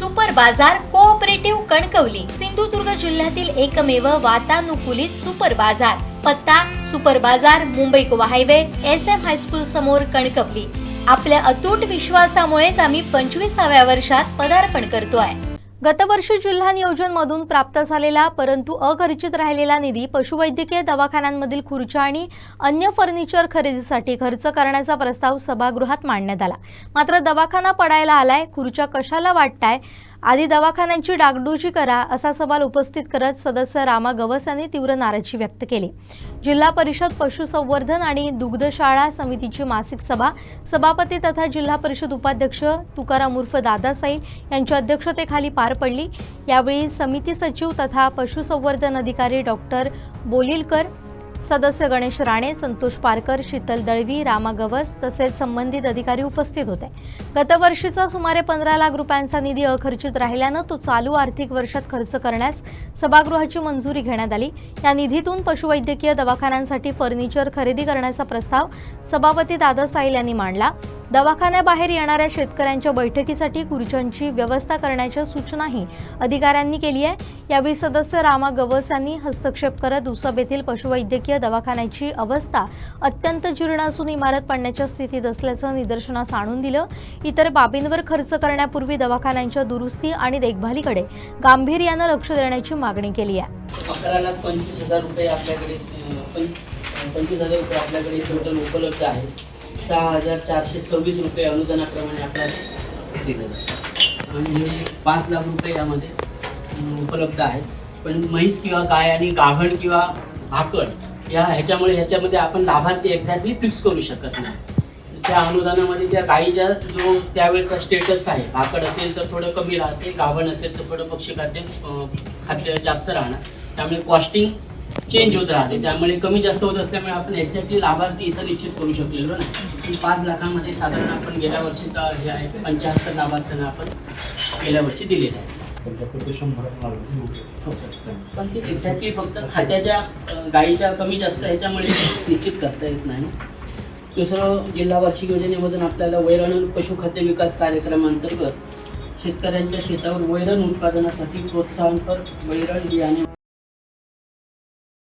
Super बाजार cooperative Kankavli Sindhudurg जिल्ह्यातील एकमेव वातानुकूलित सुपर बाजार। पत्ता सुपर बाजार Mumbai Goa highway SM high school समोर कणकवली। आपल्या अतूट विश्वासामुळेच आम्ही 25व्या वर्षात पदार्पण करतोय। गतवर्षी जिल्हा नियोजन मधून प्राप्त झालेला परंतु अखर्चित राहिलेला निधी पशुवैद्यकीय दवाखान्यांमधील खुर्च्या आणि अन्य फर्निचर खरेदीसाठी खर्च करण्याचा प्रस्ताव सभागृहात मांडण्यात आला। मात्र दवाखाना पडायला आलाय, खुर्च्या कशाला वाटताय, आधी दवाखान्यांची डागडुजी करा असा सवाल उपस्थित करत सदस्य रामा गवस यांनी तीव्र नाराजी व्यक्त केली। जिल्हा परिषद पशुसंवर्धन आणि दुग्धशाळा समितीची मासिक सभा सभापती तथा जिल्हा परिषद उपाध्यक्ष तुकाराम उर्फ दादासाई यांच्या अध्यक्षतेखाली पार पडली। यावेळी समिती सचिव तथा पशुसंवर्धन अधिकारी डॉक्टर बोलिलकर, सदस्य गणेश राणे, संतोष पारकर, शीतल दळवी, रामा गवस तसेच संबंधित अधिकारी उपस्थित होते। गतवर्षीचा सुमारे 15 लाख रुपयांचा निधी अखर्चित राहिल्याने तो चालू आर्थिक वर्षात खर्च करण्यास सभागृहाची मंजुरी घेण्यात आली। या निधीतून पशुवैद्यकीय दवाखान्यांसाठी फर्निचर खरेदी करण्याचा प्रस्ताव सभापती दादासाई यांनी मांडला। दवाखान्याबाहेर येणाऱ्या शेतकऱ्यांच्या बैठकीसाठी खुर्च्यांची व्यवस्था करण्याची सूचनाही अधिकाऱ्यांनी केली आहे। यावेळी सदस्य रामा गवस यांनी हस्तक्षेप करत उसब पशुवैद्यकीय दवाखान्याची अवस्था अत्यंत जीर्ण असून इमारत पडण्याच्या स्थितीत असल्याचं निदर्शनास आणून दिलं। इतर बाबींवर खर्च करण्यापूर्वी दवाखान्यांच्या दुरुस्ती आणि देखभालीकडे गांभीर्याने लक्ष देण्याची मागणी केली आहे। 11,25,000 रुपये आपल्याकडे 25,000 रुपये आपल्याकडे टोटल उपलब्ध आहे। 6,426 रुपये अनुदानाप्रमाणे आपल्याला दिले जातात आणि 5 लाख रुपये यामध्ये उपलब्ध आहे। पण म्हैस किंवा गाय आणि गाभण किंवा भाकड ह्याच्यामध्ये आपण लाभार्थी एक्झॅक्टली फिक्स करू शकत नाही। त्या अनुदानामध्ये त्या गायीचा जो त्यावेळेचा स्टेटस आहे, भाकड असेल तर थोडं कमी राहते, गाभण असेल तर थोडं खाद्य जास्त राहणार, त्यामुळे कॉस्टिंग चेंज होत राहते। त्यामुळे कमी जास्त होत असल्यामुळे आपण एक्झॅक्टली लाभार्थी इथं निश्चित करू शकलेलो नाही। 5 लाखामध्ये साधारण आपण गेल्या वर्षीचा हे आहे 75 लाभार्थ्यांना आपण गेल्या वर्षी दिलेलं आहे। पण ते एक्झॅक्टली फक्त खात्याच्या गायीच्या कमी जास्त ह्याच्यामुळे निश्चित करता येत नाही। दुसरं, जिल्हा वार्षिक योजनेमधून आपल्याला वैरण आणि पशुखाद्य विकास कार्यक्रमांतर्गत शेतकऱ्यांच्या शेतावर वैरण उत्पादनासाठी प्रोत्साहनपर वैरण बियाणे